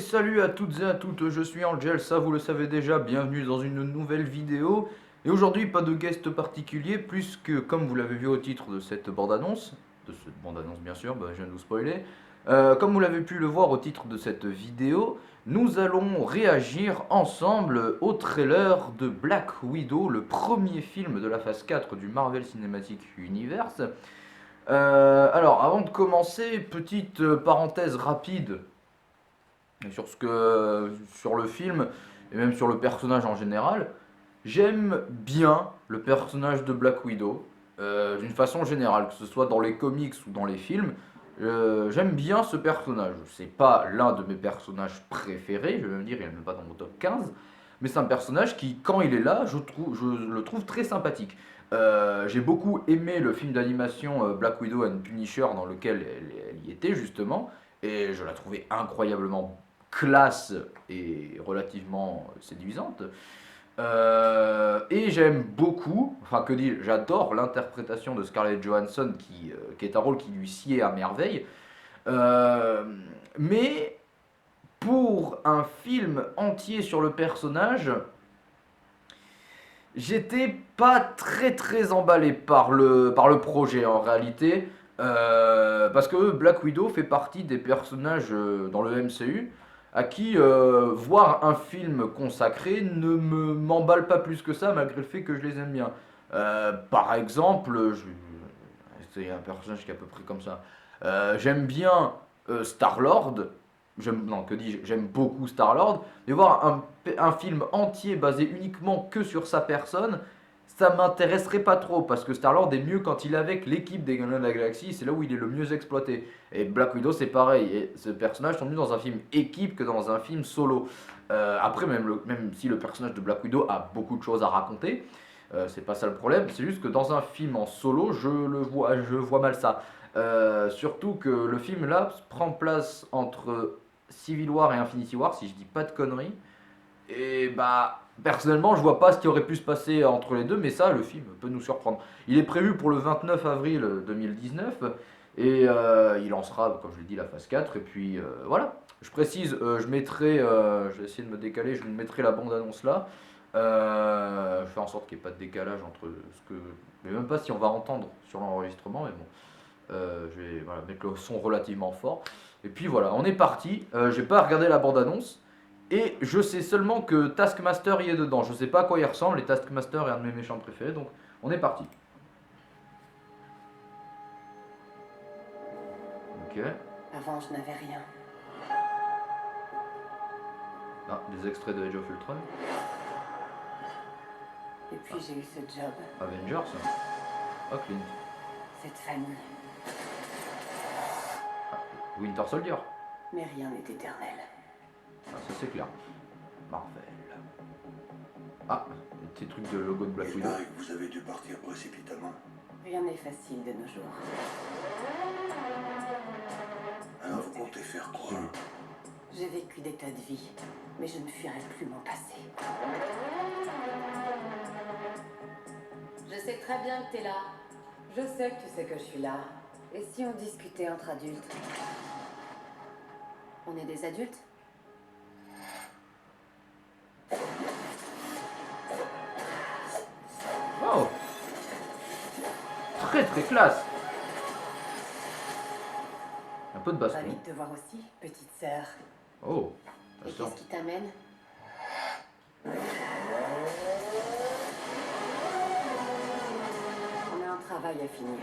salut à toutes et à toutes, je suis Angel, ça vous le savez déjà, bienvenue dans une nouvelle vidéo. Et aujourd'hui, pas de guest particulier, puisque comme vous l'avez vu au titre de cette bande-annonce bien sûr, je viens de vous spoiler, comme vous l'avez pu le voir au titre de cette vidéo, nous allons réagir ensemble au trailer de Black Widow, le premier film de la phase 4 du Marvel Cinematic Universe. Alors, avant de commencer, petite parenthèse rapide sur le film et même sur le personnage en général. J'aime bien le personnage de Black Widow, d'une façon générale, que ce soit dans les comics ou dans les films. J'aime bien ce personnage. C'est pas l'un de mes personnages préférés, je vais même dire, il n'est même pas dans mon top 15. Mais c'est un personnage qui, quand il est là, je le trouve très sympathique. J'ai beaucoup aimé le film d'animation Black Widow and Punisher dans lequel elle y était justement. Et je la trouvais incroyablement classe et relativement séduisante. Et j'aime beaucoup, enfin que dis-je, j'adore l'interprétation de Scarlett Johansson qui est un rôle qui lui sied à merveille. Euh, mais pour un film entier sur le personnage, j'étais pas très emballé par le projet en réalité. Parce que Black Widow fait partie des personnages dans le MCU à qui voir un film consacré ne m'emballe pas plus que ça malgré le fait que je les aime bien. Par exemple, c'est un personnage qui est à peu près comme ça. J'aime bien Star-Lord. Non, que dis-je, j'aime beaucoup Star-Lord. Mais voir un film entier basé uniquement que sur sa personne, ça m'intéresserait pas trop. Parce que Star-Lord est mieux quand il est avec l'équipe des Gardiens de la Galaxie. C'est là où il est le mieux exploité. Et Black Widow, c'est pareil. Et ce personnage sont mieux dans un film équipe que dans un film solo. Après, même si le personnage de Black Widow a beaucoup de choses à raconter, c'est pas ça le problème. C'est juste que dans un film en solo, je vois mal ça. Surtout que le film là prend place entre Civil War et Infinity War, si je dis pas de conneries. Et bah, personnellement, je vois pas ce qui aurait pu se passer entre les deux, mais ça, le film peut nous surprendre. Il est prévu pour le 29 avril 2019, et il lancera, comme je l'ai dit, la phase 4, et puis voilà. Je précise, je vais essayer de me décaler, je mettrai la bande-annonce là. Je fais en sorte qu'il n'y ait pas de décalage entre ce que... Mais même pas si on va entendre sur l'enregistrement, mais bon. Je vais voilà, mettre le son relativement fort. Et puis voilà, on est parti. J'ai pas regardé la bande-annonce. Et je sais seulement que Taskmaster y est dedans. Je sais pas à quoi il ressemble. Et Taskmaster est un de mes méchants préférés. Donc on est parti. Ok. Avant, je n'avais rien. Ah, des extraits de Age of Ultron. Et puis j'ai eu ce job, Avengers. Ah, Clint. cette famille. Winter Soldier. Mais rien n'est éternel. Ah, ça c'est clair. Marvel. Ah, des petits trucs de logo de Black Il Widow. paraît que vous avez dû partir précipitamment. Rien n'est facile de nos jours. Alors vous comptez faire quoi? J'ai vécu des tas de vies, mais je ne fuirai plus mon passé. Je sais très bien que t'es là. Je sais que tu sais que je suis là. Et si on discutait entre adultes? On est des adultes? Oh, très classe. Un peu de baston. Ravi de te voir aussi, petite sœur. Oh, Et ça sort. qu'est-ce qui t'amène? On a un travail à finir.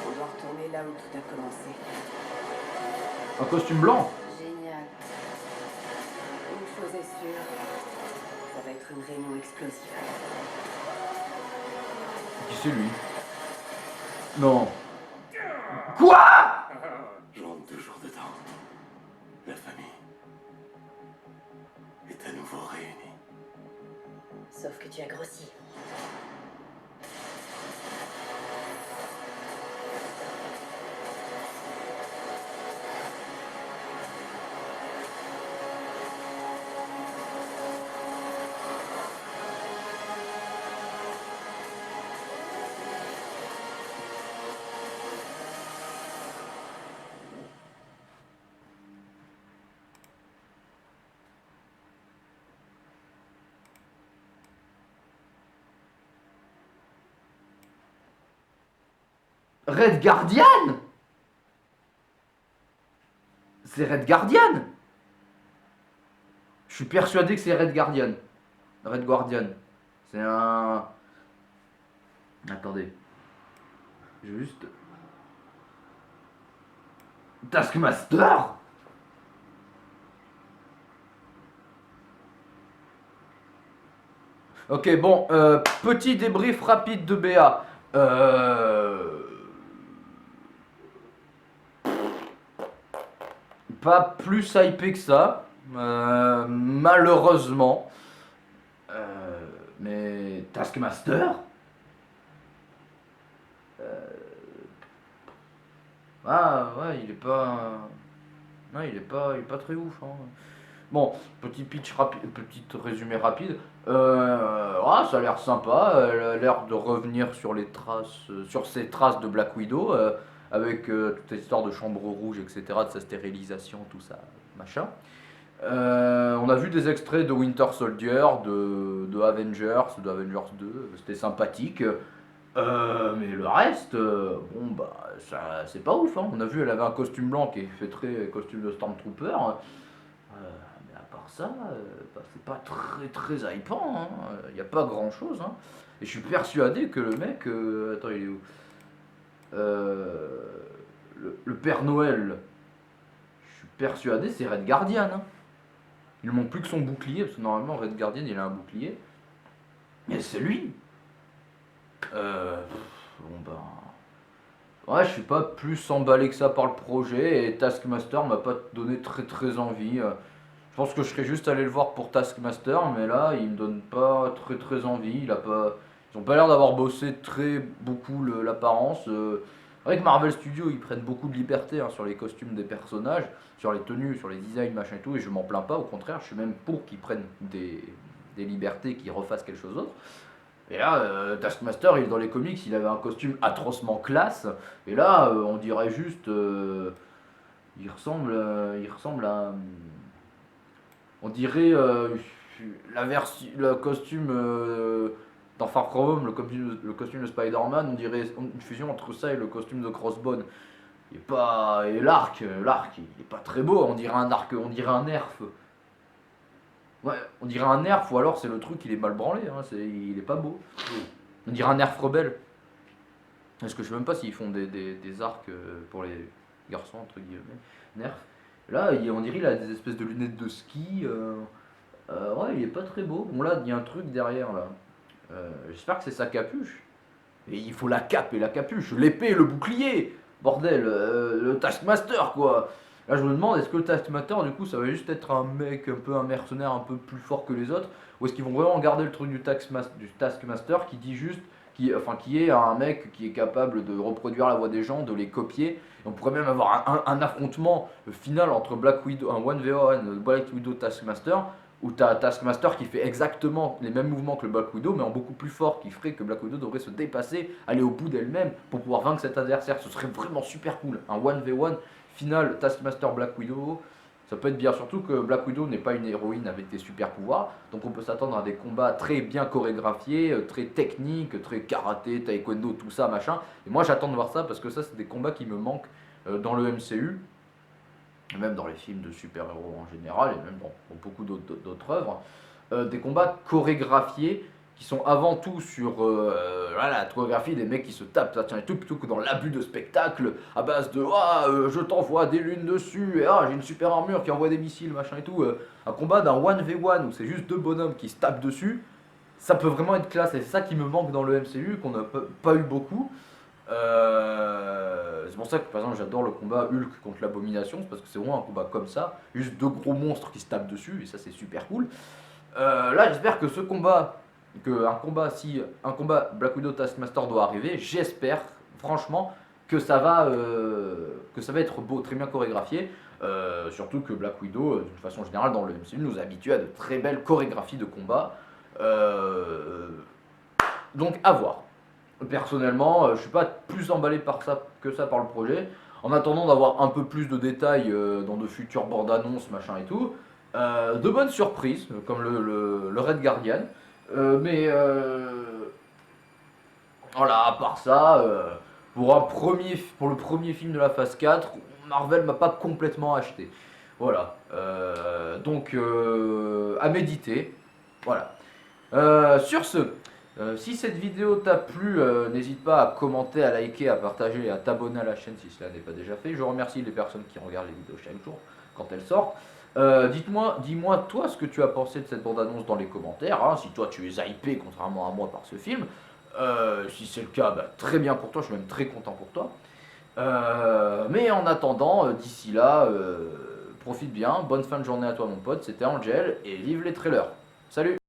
On doit retourner là où tout a commencé. Un costume blanc. Génial. Une chose est sûre, ça va être une réunion explosive. Qui c'est lui? Non. Quoi? Je rentre toujours dedans. La famille est à nouveau réunie. Sauf que tu as grossi. Red Guardian. C'est Red Guardian. Je suis persuadé que c'est Red Guardian. Red Guardian. C'est un... Attendez. Je vais juste... Taskmaster. Ok, bon, petit débrief rapide de BA. Pas plus hypé que ça, malheureusement. Mais Taskmaster. Ah ouais, il est pas. Non, il est pas très ouf. Hein. Bon, petit pitch rapide, petit résumé rapide. Ça a l'air sympa. Elle a l'air de revenir sur les traces, sur ses traces de Black Widow, avec toute cette histoire de chambre rouge, etc., de sa stérilisation, tout ça, machin. On a vu des extraits de Winter Soldier, de Avengers, de Avengers 2. C'était sympathique. Mais le reste, bon bah, ça, c'est pas ouf. Hein. On a vu, elle avait un costume blanc qui fait très costume de Stormtrooper. Mais à part ça, bah, c'est pas très hypant. Il n'y a pas grand chose. Hein. Et je suis persuadé que le mec. Attends, il est où le Père Noël. Je suis persuadé, c'est Red Guardian. Hein. Il ne manque plus que son bouclier, parce que normalement, Red Guardian, il a un bouclier. Mais c'est lui. Bon ben. Ouais, je suis pas plus emballé que ça par le projet et Taskmaster m'a pas donné très envie. Je pense que je serais juste allé le voir pour Taskmaster, mais là, il me donne pas très envie. Ils ont pas l'air d'avoir bossé très beaucoup l'apparence. C'est vrai que Marvel Studios, ils prennent beaucoup de liberté hein, sur les costumes des personnages, sur les tenues, sur les designs, machin et tout, et je m'en plains pas. Au contraire, je suis même pour qu'ils prennent des libertés, qu'ils refassent quelque chose d'autre. Et là, Taskmaster, dans les comics, il avait un costume atrocement classe. Et là, on dirait juste. Il ressemble à. On dirait le costume dans Far From Home, le costume de Spider-Man, on dirait une fusion entre ça et le costume de Crossbone. Il est pas. Et l'arc, il est pas très beau, on dirait un arc, on dirait un nerf. Ouais, on dirait un nerf, ou alors c'est le truc, il est mal branlé, hein, il est pas beau. On dirait un nerf rebelle. Parce que je sais même pas s'ils font des arcs pour les garçons, entre guillemets. Nerf. Là, on dirait qu'il a des espèces de lunettes de ski. Ouais, il est pas très beau. Bon, là, il y a un truc derrière, là. J'espère que c'est sa capuche. Et il faut la cape et la capuche, l'épée et le bouclier. Bordel, le Taskmaster, quoi. Là, je me demande, est-ce que le Taskmaster, du coup, ça va juste être un mec, un peu un mercenaire, un peu plus fort que les autres, ou est-ce qu'ils vont vraiment garder le truc du Taskmaster qui dit juste, qui est un mec qui est capable de reproduire la voix des gens, de les copier. Et on pourrait même avoir un affrontement final entre Black Widow, un 1v1 Black Widow Taskmaster, où tu as Taskmaster qui fait exactement les mêmes mouvements que le Black Widow, mais en beaucoup plus fort, qui ferait que Black Widow devrait se dépasser, aller au bout d'elle-même pour pouvoir vaincre cet adversaire. Ce serait vraiment super cool. Un 1v1 final Taskmaster Black Widow, ça peut être bien, surtout que Black Widow n'est pas une héroïne avec des super pouvoirs, donc on peut s'attendre à des combats très bien chorégraphiés, très techniques, très karaté, taekwondo, tout ça, machin. Et moi j'attends de voir ça parce que ça c'est des combats qui me manquent dans le MCU, et même dans les films de super-héros en général, et même dans beaucoup d'autres œuvres. Des combats chorégraphiés qui sont avant tout sur la chorégraphie des mecs qui se tapent, ça tient et tout, plutôt que dans l'abus de spectacle à base de je t'envoie des lunes dessus, et j'ai une super armure qui envoie des missiles, machin et tout. Un combat d'un 1v1 où c'est juste deux bonhommes qui se tapent dessus, ça peut vraiment être classe, et c'est ça qui me manque dans le MCU, qu'on n'a pas eu beaucoup. C'est pour ça que par exemple j'adore le combat Hulk contre l'Abomination, c'est parce que c'est vraiment un combat comme ça, juste deux gros monstres qui se tapent dessus, et ça c'est super cool. Là j'espère que si un combat Black Widow Taskmaster doit arriver, j'espère franchement que ça va être beau, très bien chorégraphié. Surtout que Black Widow, d'une façon générale dans le MCU, nous habitue à de très belles chorégraphies de combat. Donc à voir. Personnellement, je suis pas plus emballé par ça que ça par le projet. En attendant d'avoir un peu plus de détails dans de futures bandes annonces, machin et tout, de bonnes surprises, comme le Red Guardian. Mais voilà, à part ça, pour le premier film de la phase 4, Marvel m'a pas complètement acheté. Voilà. Donc, à méditer. Voilà. Sur ce, si cette vidéo t'a plu, n'hésite pas à commenter, à liker, à partager et à t'abonner à la chaîne si cela n'est pas déjà fait. Je remercie les personnes qui regardent les vidéos chaque jour quand elles sortent. Dis-moi toi ce que tu as pensé de cette bande-annonce dans les commentaires, hein, si toi tu es hypé contrairement à moi par ce film. Si c'est le cas, bah, très bien pour toi, je suis même très content pour toi. Mais en attendant, d'ici là, profite bien, bonne fin de journée à toi mon pote, c'était Angel et vive les trailers. Salut!